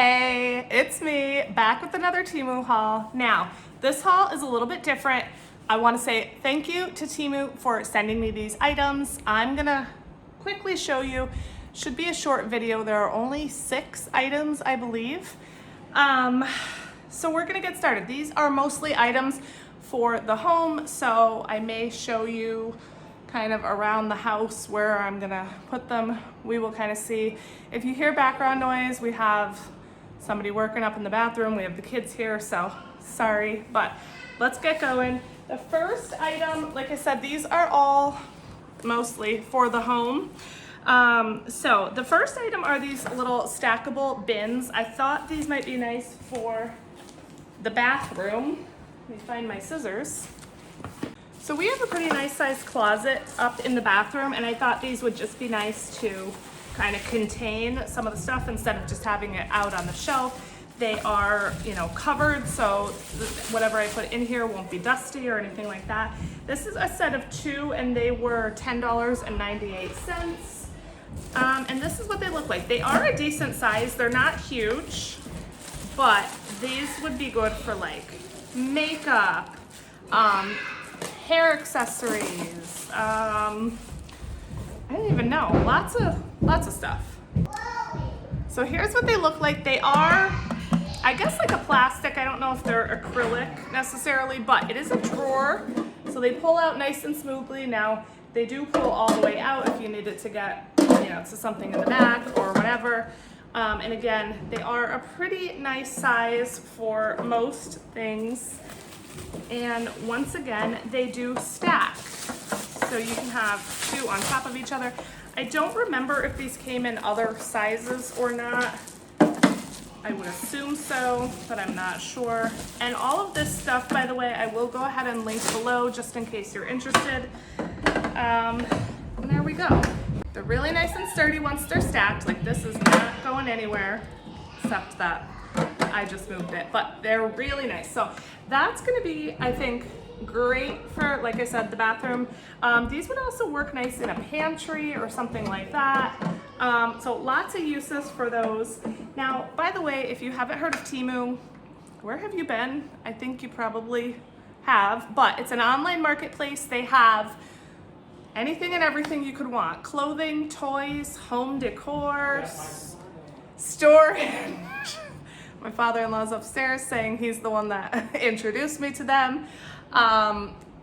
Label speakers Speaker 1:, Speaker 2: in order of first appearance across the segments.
Speaker 1: Hey, it's me, back with another Temu haul. Now, this haul is a little bit different. I want to say thank you to Temu for sending me these items. I'm gonna quickly show you, should be a short video. There are only 6 items, I believe. So we're gonna get started. These are mostly items for the home, so I may show you kind of around the house where I'm gonna put them. We will kind of see. If you hear background noise, we have somebody working up in the bathroom. We have the kids here, so sorry, but let's get going. The first item, like I said, these are all mostly for the home. So the first item are these little stackable bins. I thought these might be nice for the bathroom. Let me find my scissors. So we have a pretty nice sized closet up in the bathroom, and I thought these would just be nice to kind of contain some of the stuff instead of just having it out on the shelf. They are, you know, covered, so whatever I put in here won't be dusty or anything like that. This is a set of 2, and they were $10.98. And this is what they look like. They are a decent size. They're not huge, but these would be good for like makeup, hair accessories, I don't even know, lots of stuff. So here's what they look like. They are, I guess, like a plastic. I don't know if they're acrylic necessarily, but it is a drawer, so they pull out nice and smoothly. Now they do pull all the way out if you need it to get, you know, to something in the back or whatever. And again, they are a pretty nice size for most things. And once again, they do stack. So you can have 2 on top of each other. I don't remember if these came in other sizes or not. I would assume so, but I'm not sure. And all of this stuff, by the way, I will go ahead and link below just in case you're interested. And there we go. They're really nice and sturdy once they're stacked. Like, this is not going anywhere, except that I just moved it, but they're really nice. So that's gonna be, I think, great for, like I said, the bathroom. These would also work nice in a pantry or something like that. So lots of uses for those. Now, by the way, if you haven't heard of Temu, where have you been? I think you probably have, but it's an online marketplace. They have anything and everything you could want. Clothing, toys, home decor, storage. My father-in-law's upstairs saying he's the one that introduced me to them.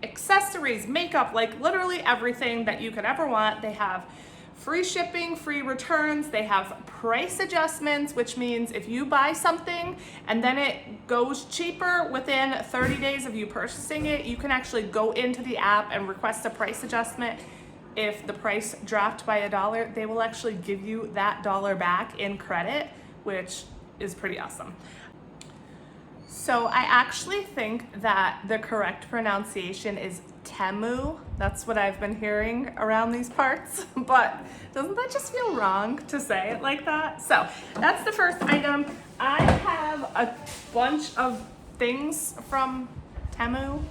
Speaker 1: Accessories, makeup, like literally everything that you could ever want. They have free shipping, free returns. They have price adjustments, which means if you buy something and then it goes cheaper within 30 days of you purchasing it, you can actually go into the app and request a price adjustment. If the price dropped by $1, they will actually give you that $1 back in credit, which is pretty awesome. So I actually think that the correct pronunciation is Temu. That's what I've been hearing around these parts, but doesn't that just feel wrong to say it like that? So that's the first item. I have a bunch of things from Temu.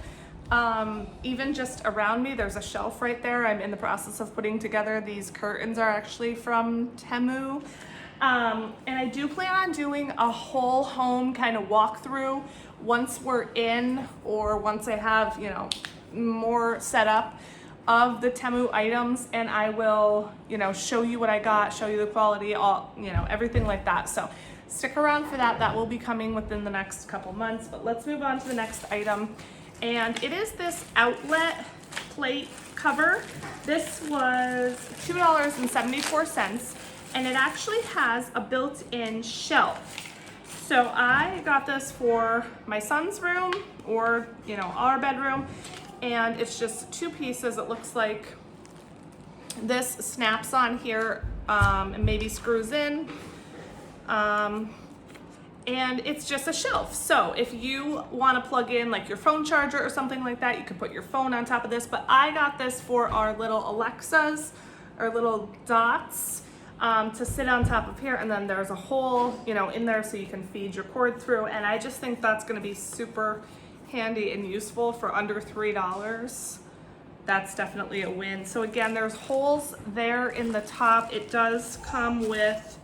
Speaker 1: Even just around me, there's a shelf right there. I'm in the process of putting together. These curtains are actually from Temu. And I do plan on doing a whole home kind of walkthrough once we're in, or once I have, you know, more set up of the Temu items, and I will, you know, show you what I got, show you the quality, all, you know, everything like that. So stick around for that. That will be coming within the next couple months, but let's move on to the next item. And it is this outlet plate cover. This was $2.74. And it actually has a built-in shelf. So I got this for my son's room, or, you know, our bedroom, and it's just 2 pieces. It looks like this snaps on here and maybe screws in. And it's just a shelf. So if you want to plug in like your phone charger or something like that, you could put your phone on top of this. But I got this for our little Alexas, our little dots. To sit on top of here, and then there's a hole, you know, in there so you can feed your cord through, and I just think that's going to be super handy and useful for under $3. That's definitely a win. So again, there's holes there in the top. It does come with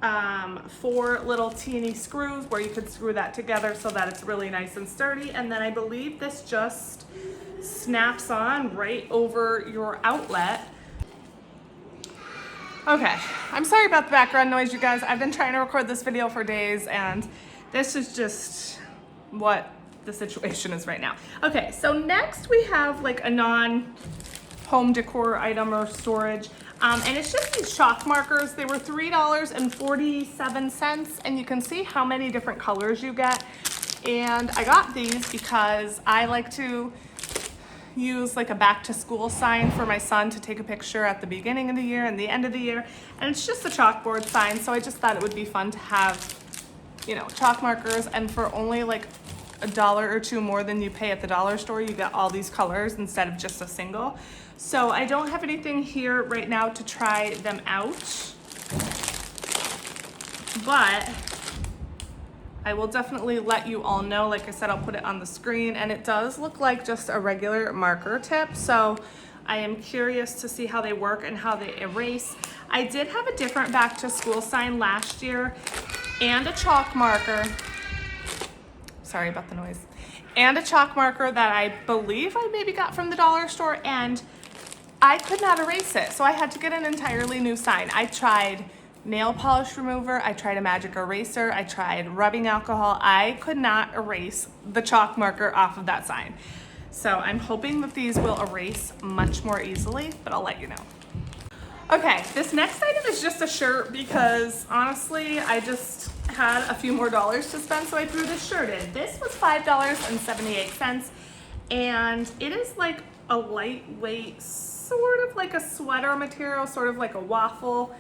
Speaker 1: 4 little teeny screws where you could screw that together so that it's really nice and sturdy. And then I believe this just snaps on right over your outlet. Okay, I'm sorry about the background noise, you guys. I've been trying to record this video for days, and this is just what the situation is right now. Okay, so next we have like a non-home decor item or storage. And it's just these chalk markers. They were $3.47, and you can see how many different colors you get. And I got these because I like to use like a back to school sign for my son to take a picture at the beginning of the year and the end of the year. And it's just a chalkboard sign, so I just thought it would be fun to have, you know, chalk markers. And for only like $1 or $2 more than you pay at the dollar store, you get all these colors instead of just a single. So I don't have anything here right now to try them out, but I will definitely let you all know. Like I said, I'll put it on the screen, and it does look like just a regular marker tip. So I am curious to see how they work and how they erase. I did have a different back to school sign last year and a chalk marker. Sorry about the noise. And a chalk marker that I believe I maybe got from the dollar store, and I could not erase it. So I had to get an entirely new sign. I tried nail polish remover, I tried a magic eraser, I tried rubbing alcohol. I could not erase the chalk marker off of that sign. So I'm hoping that these will erase much more easily, but I'll let you know. Okay, this next item is just a shirt because honestly, I just had a few more dollars to spend, so I threw this shirt in. This was $5.78, and it is like a lightweight, sort of like a sweater material, sort of like a waffle,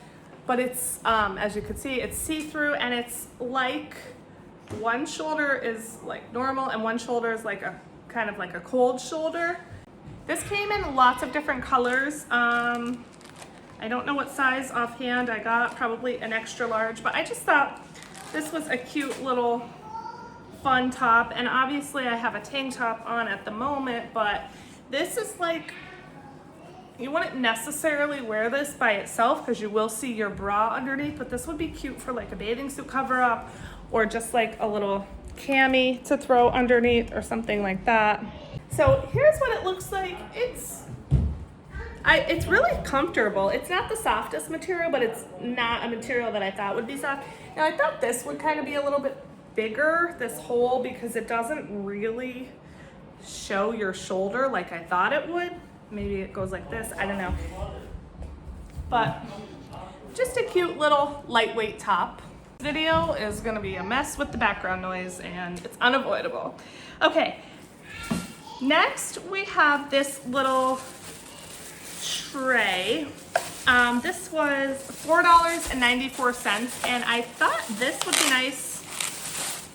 Speaker 1: but it's, as you can see, it's see-through, and it's like one shoulder is like normal and one shoulder is like a kind of like a cold shoulder. This came in lots of different colors. I don't know what size offhand. I got probably an extra large, but I just thought this was a cute little fun top. And obviously I have a tank top on at the moment, but this is like, you wouldn't necessarily wear this by itself because you will see your bra underneath, but this would be cute for like a bathing suit cover up or just like a little cami to throw underneath or something like that. So here's what it looks like. It's really comfortable. It's not the softest material, but it's not a material that I thought would be soft. Now I thought this would kind of be a little bit bigger, this hole, because it doesn't really show your shoulder like I thought it would. Maybe it goes like this, I don't know. But just a cute little lightweight top. This video is gonna be a mess with the background noise, and it's unavoidable. Okay, next we have this little tray. This was $4.94, and I thought this would be nice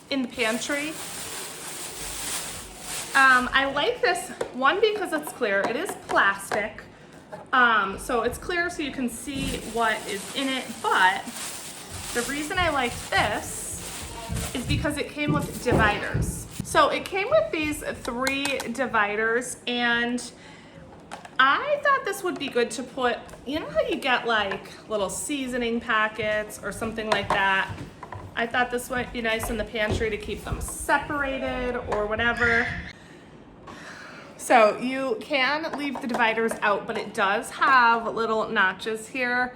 Speaker 1: in the pantry. I like this one because it's clear. It is plastic, so it's clear so you can see what is in it, but the reason I like this is because it came with dividers. So it came with these 3 dividers, and I thought this would be good to put, you know how you get like little seasoning packets or something like that? I thought this might be nice in the pantry to keep them separated or whatever. So you can leave the dividers out, but it does have little notches here,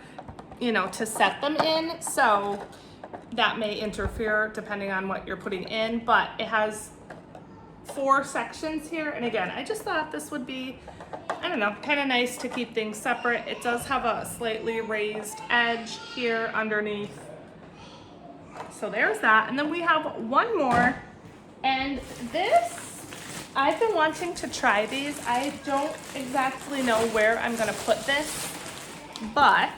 Speaker 1: you know, to set them in. So that may interfere depending on what you're putting in, but it has 4 sections here. And again, I just thought this would be, I don't know, kind of nice to keep things separate. It does have a slightly raised edge here underneath. So there's that. And then we have one more, and this, I've been wanting to try these. I don't exactly know where I'm gonna put this, but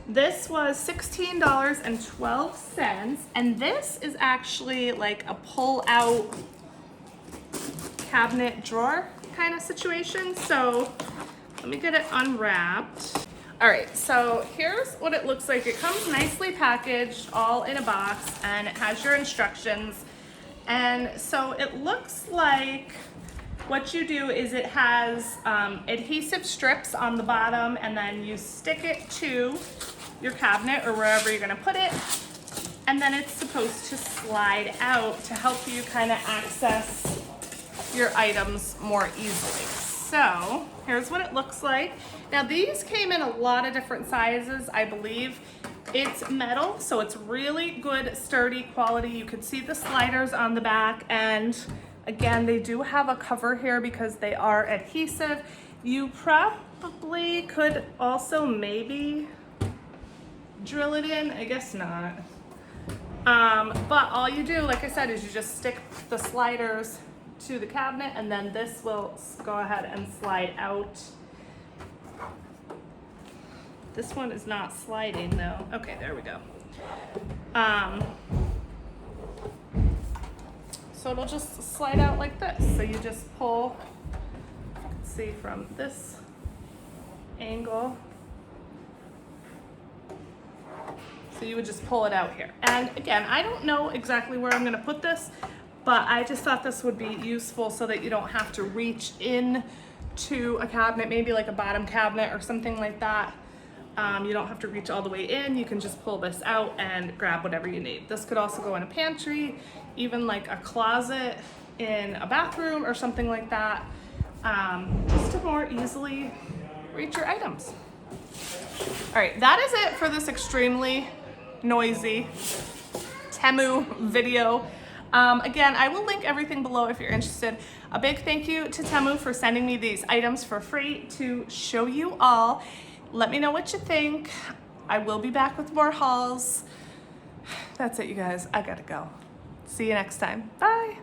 Speaker 1: this was $16.12, and this is actually like a pull-out cabinet drawer kind of situation. So let me get it unwrapped. All right, so here's what it looks like. It comes nicely packaged, all in a box, and it has your instructions. And so it looks like what you do is it has adhesive strips on the bottom, and then you stick it to your cabinet or wherever you're gonna put it. And then it's supposed to slide out to help you kind of access your items more easily. So here's what it looks like. Now these came in a lot of different sizes, I believe. It's metal, so it's really good, sturdy quality. You can see the sliders on the back, and again, they do have a cover here because they are adhesive. You probably could also maybe drill it in, I guess not. But all you do, like I said, is you just stick the sliders to the cabinet, and then this will go ahead and slide out. This one is not sliding though. Okay, there we go. So it'll just slide out like this. So you just pull, you can see from this angle. So you would just pull it out here. And again, I don't know exactly where I'm gonna put this, but I just thought this would be useful so that you don't have to reach in to a cabinet, maybe like a bottom cabinet or something like that. You don't have to reach all the way in. You can just pull this out and grab whatever you need. This could also go in a pantry, even like a closet in a bathroom or something like that, just to more easily reach your items. All right, that is it for this extremely noisy Temu video. Again, I will link everything below if you're interested. A big thank you to Temu for sending me these items for free to show you all. Let me know what you think. I will be back with more hauls. That's it, you guys. I gotta go. See you next time. Bye.